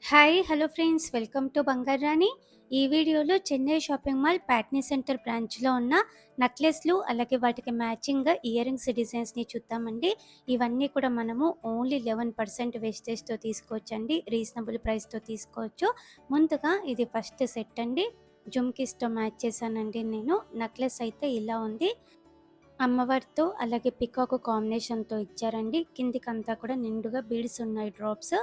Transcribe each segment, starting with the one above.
Hi hello friends, welcome to బంగారు రాణి. ఈ వీడియోలో Chennai shopping mall Patny centre బ్రాంచ్లో ఉన్న నెక్లెస్లు అలాగే వాటికి మ్యాచింగ్ ఇయర్ రింగ్స్ డిజైన్స్ని చూద్దామండి. ఇవన్నీ కూడా మనము ఓన్లీ 11% వేస్టేజ్తో తీసుకోవచ్చండి, రీజనబుల్ ప్రైస్తో తీసుకోవచ్చు. ముందుగా ఇది ఫస్ట్ సెట్ అండి, జుమ్కీస్తో మ్యాచ్ చేశానండి నేను. నెక్లెస్ అయితే ఇలా ఉంది, అమ్మవారితో అలాగే పికాక్ కాంబినేషన్తో ఇచ్చారండి. కిందికంతా కూడా నిండుగా బీడ్స్ ఉన్నాయి, డ్రాప్స్.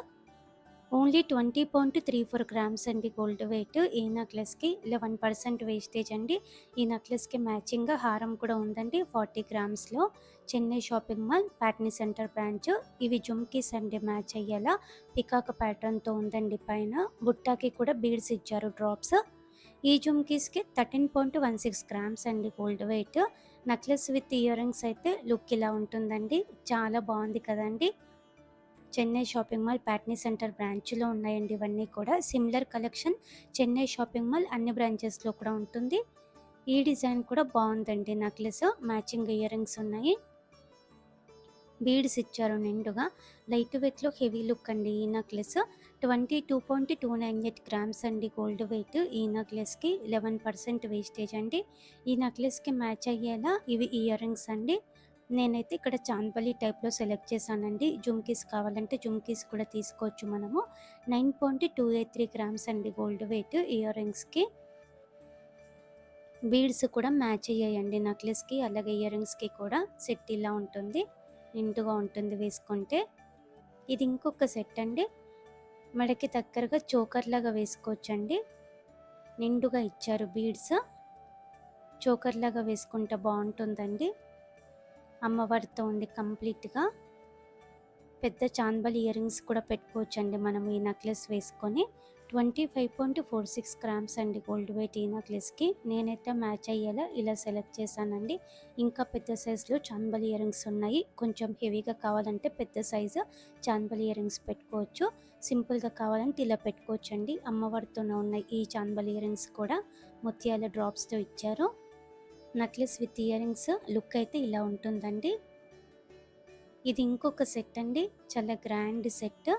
ఓన్లీ 20.34 గ్రామ్స్ అండి గోల్డ్ వెయిట్. ఈ నెక్లెస్కి 11% వేస్టేజ్ అండి. ఈ నెక్లెస్కి మ్యాచింగ్గా హారం కూడా ఉందండి 40 గ్రామ్స్లో. Chennai shopping mall Patny centre branch. ఇవి జుమ్కీస్ అండి, మ్యాచ్ అయ్యేలా పికాక్ ప్యాటర్న్తో ఉందండి. పైన బుట్టాకి కూడా బీడ్స్ ఇచ్చారు, డ్రాప్స్. ఈ జుమ్కీస్కి 13.16 గ్రామ్స్ అండి gold wait. Necklace with earrings అయితే లుక్ ఇలా ఉంటుందండి, చాలా బాగుంది కదండి. Chennai shopping mall Patny centre బ్రాంచ్లో ఉన్నాయండి ఇవన్నీ కూడా. Similar collection Chennai shopping mall అన్ని బ్రాంచెస్లో కూడా ఉంటుంది. ఈ డిజైన్ కూడా బాగుందండి, నెక్లెస్ మ్యాచింగ్ ఇయర్ రింగ్స్ ఉన్నాయి, బీడ్స్ ఇచ్చారు నిండుగా. లైట్ వెయిట్లో హెవీ లుక్ అండి ఈ నెక్లెస్. 22.298 గ్రామ్స్ అండి గోల్డ్ వెయిట్. ఈ నెక్లెస్కి 11% వేస్టేజ్ అండి. ఈ నెక్లెస్కి మ్యాచ్ అయ్యేలా ఇవి ఇయర్ రింగ్స్ అండి. నేనైతే ఇక్కడ చాందబలి టైప్లో సెలెక్ట్ చేశానండి. జుమ్కీస్ కావాలంటే జుమ్కీస్ కూడా తీసుకోవచ్చు మనము. 9.283 గ్రామ్స్ అండి గోల్డ్ వెయిట్. ఇయర్ రింగ్స్కి బీడ్స్ కూడా మ్యాచ్ అయ్యాయండి నెక్లెస్కి అలాగే ఇయర్ రింగ్స్కి కూడా. సెట్ ఇలా ఉంటుంది, నిండుగా ఉంటుంది వేసుకుంటే. ఇది ఇంకొక సెట్ అండి, మెడకి దగ్గరగా చోకర్ లాగా వేసుకోవచ్చండి. నిండుగా ఇచ్చారు బీడ్స్, చోకర్ లాగా వేసుకుంటే బాగుంటుందండి. అమ్మవారితో ఉంది కంప్లీట్గా. పెద్ద చాందబలి ఇయర్ రింగ్స్ కూడా పెట్టుకోవచ్చండి మనం ఈ నెక్లెస్ వేసుకొని. 25.46 గ్రామ్స్ అండి గోల్డ్ వెయిట్ ఈ నెక్లెస్కి. నేనైతే మ్యాచ్ అయ్యేలా ఇలా సెలెక్ట్ చేశానండి. ఇంకా పెద్ద సైజులో చాందబలి ఇయర్ రింగ్స్ ఉన్నాయి. కొంచెం హెవీగా కావాలంటే పెద్ద సైజు చాందబలి ఇయర్ రింగ్స్ పెట్టుకోవచ్చు, సింపుల్గా కావాలంటే ఇలా పెట్టుకోవచ్చండి. అమ్మవారితోనే ఉన్నాయి ఈ చాందబలి ఇయర్ రింగ్స్ కూడా, ముత్యాల డ్రాప్స్తో ఇచ్చారు. Necklace with ear rings look అయితే ఇలా ఉంటుందండి. ఇది ఇంకొక సెట్ అండి, చాలా గ్రాండ్ సెట్.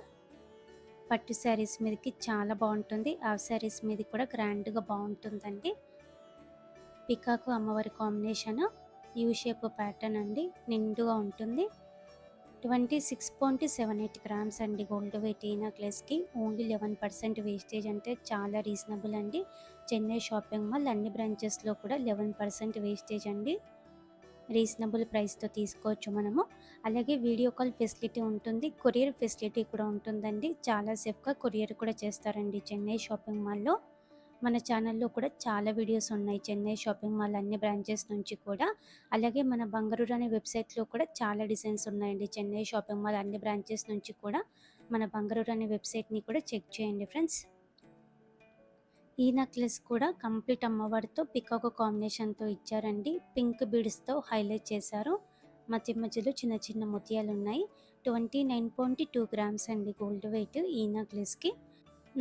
పట్టు శారీస్ మీదకి చాలా బాగుంటుంది, ఆ శారీస్ మీద కూడా గ్రాండ్గా బాగుంటుందండి. పికాకు అమ్మవారి కాంబినేషన్, యూ షేప్ ప్యాటర్న్ అండి, నిండుగా ఉంటుంది. 26.78 గ్రామ్స్ అండి గోల్డ్ వెయిట్ ఈ నెక్లెస్కి. ఓన్లీ 11% వేస్టేజ్ అంటే చాలా రీజనబుల్ అండి. చెన్నై షాపింగ్ మాల్ అన్ని బ్రాంచెస్లో కూడా 11% వేస్టేజ్ అండి, రీజనబుల్ ప్రైస్తో తీసుకోవచ్చు మనము. అలాగే వీడియో కాల్ ఫెసిలిటీ ఉంటుంది, కొరియర్ ఫెసిలిటీ కూడా ఉంటుందండి. చాలా సేఫ్గా కొరియర్ కూడా చేస్తారండి చెన్నై షాపింగ్ మాల్లో. మన ఛానల్లో కూడా చాలా వీడియోస్ ఉన్నాయి చెన్నై షాపింగ్ మాల్ అన్ని బ్రాంచెస్ నుంచి కూడా. అలాగే మన బంగారు రాణి వెబ్సైట్లో కూడా చాలా డిజైన్స్ ఉన్నాయండి చెన్నై షాపింగ్ మాల్ అన్ని బ్రాంచెస్ నుంచి కూడా. మన బంగారు రాణి వెబ్సైట్ని కూడా చెక్ చేయండి ఫ్రెండ్స్. ఈ నెక్లెస్ కూడా కంప్లీట్ అమ్మవారితో పికాక్ కాంబినేషన్తో ఇచ్చారండి. పింక్ బీడ్స్తో హైలైట్ చేశారు, మధ్య మధ్యలో చిన్న చిన్న ముత్యాలు ఉన్నాయి. 29.2 గ్రామ్స్ అండి గోల్డ్ వెయిట్ ఈ నెక్లెస్కి.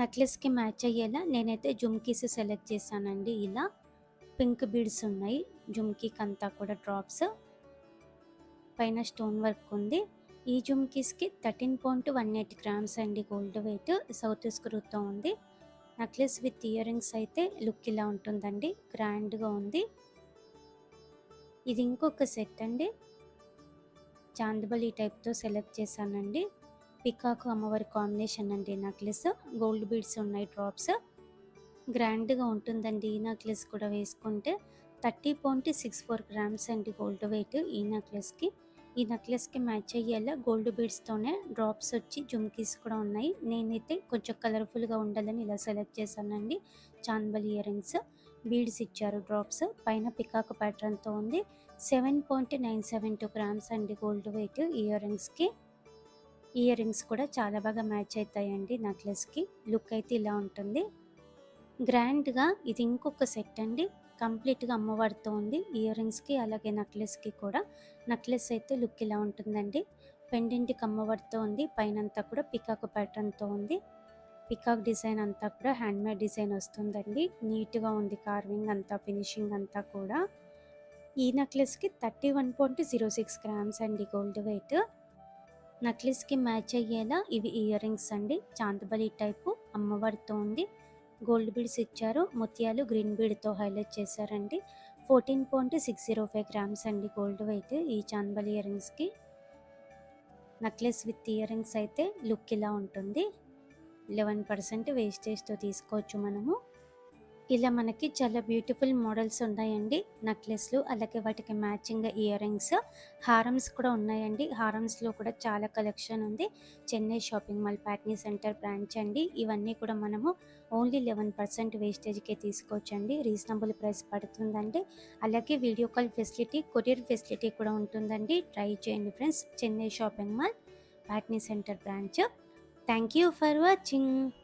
నెక్లెస్కి మ్యాచ్ అయ్యేలా నేనైతే జుమ్కీస్ సెలెక్ట్ చేశానండి. ఇలా పింక్ బీడ్స్ ఉన్నాయి జుమ్కీకి అంతా కూడా, డ్రాప్స్ పైన స్టోన్ వర్క్ ఉంది. ఈ జుమ్కీస్కి 13.18 గ్రామ్స్ అండి గోల్డ్ వెయిట్. సౌత్ స్క్రూతో ఉంది. నెక్లెస్ విత్ ఇయర్ రింగ్స్ అయితే లుక్ ఇలా ఉంటుందండి, గ్రాండ్గా ఉంది. ఇది ఇంకొక సెట్ అండి, చాందబలి టైప్తో సెలెక్ట్ చేశానండి. పికాకు అమ్మవారి కాంబినేషన్ అండి నెక్లెస్, గోల్డ్ బీడ్స్ ఉన్నాయి, డ్రాప్స్. గ్రాండ్గా ఉంటుందండి ఈ నెక్లెస్ కూడా వేసుకుంటే. 30.64 గ్రామ్స్ అండి గోల్డ్ వెయిట్ ఈ నెక్లెస్కి. ఈ నెక్లెస్కి మ్యాచ్ అయ్యేలా గోల్డ్ బీడ్స్తోనే డ్రాప్స్ వచ్చి జుమ్కీస్ కూడా ఉన్నాయి. నేనైతే కొంచెం కలర్ఫుల్గా ఉండాలని ఇలా సెలెక్ట్ చేశానండి. చాందబలి ఇయర్ రింగ్స్, బీడ్స్ ఇచ్చారు, డ్రాప్స్ పైన పికాక్ ప్యాటర్న్తో ఉంది. 7.972 గ్రామ్స్ అండి గోల్డ్ వెయిట్ ఇయర్ రింగ్స్కి. ఇయర్ రింగ్స్ కూడా చాలా బాగా మ్యాచ్ అవుతాయండి నెక్లెస్కి. లుక్ అయితే ఇలా ఉంటుంది గ్రాండ్గా. ఇది ఇంకొక సెట్ అండి, కంప్లీట్గా అమ్మవారితో ఉంది ఇయర్ రింగ్స్కి అలాగే నెక్లెస్కి కూడా. నెక్లెస్ అయితే లుక్ ఇలా ఉంటుందండి, పెండెంట్కి అమ్మవారితో ఉంది, పైనంతా కూడా పికాక్ ప్యాటర్న్తో ఉంది. పికాక్ డిజైన్ అంతా కూడా హ్యాండ్మేడ్ డిజైన్ వస్తుందండి, నీట్గా ఉంది కార్వింగ్ అంతా, ఫినిషింగ్ అంతా కూడా. ఈ నెక్లెస్కి 31.06 గ్రామ్స్ అండి గోల్డ్ వెయిట్. నెక్లెస్కి మ్యాచ్ అయ్యేలా ఇవి ఇయర్ రింగ్స్ అండి, చాందబలి టైపు అమ్మవారితో ఉంది. గోల్డ్ బీడ్స్ ఇచ్చారు. ముత్యాలు గ్రీన్ బీడ్తో హైలైట్ చేశారండి. 14.605 గ్రామ్స్ అండి గోల్డ్ వెయిట్ ఈ chandbali earrings. Necklace with earrings అయితే లుక్ ఇలా ఉంటుంది. 11% వేస్టేజ్తో తీసుకోవచ్చు మనము. ఇలా మనకి చాలా బ్యూటిఫుల్ మోడల్స్ ఉన్నాయండి నెక్లెస్లు. అలాగే వాటికి మ్యాచింగ్ ఇయర్ రింగ్స్, హారమ్స్ కూడా ఉన్నాయండి. హారమ్స్లో కూడా చాలా కలెక్షన్ ఉంది. Chennai shopping mall Patny centre branch అండి. ఇవన్నీ కూడా మనము ఓన్లీ 11% వేస్టేజ్కే తీసుకోవచ్చండి. రీజనబుల్ ప్రైస్ పడుతుందండి. అలాగే video call facility, courier facility కూడా ఉంటుందండి. ట్రై చేయండి friends. Chennai shopping mall Patny centre branch. Thank you for watching.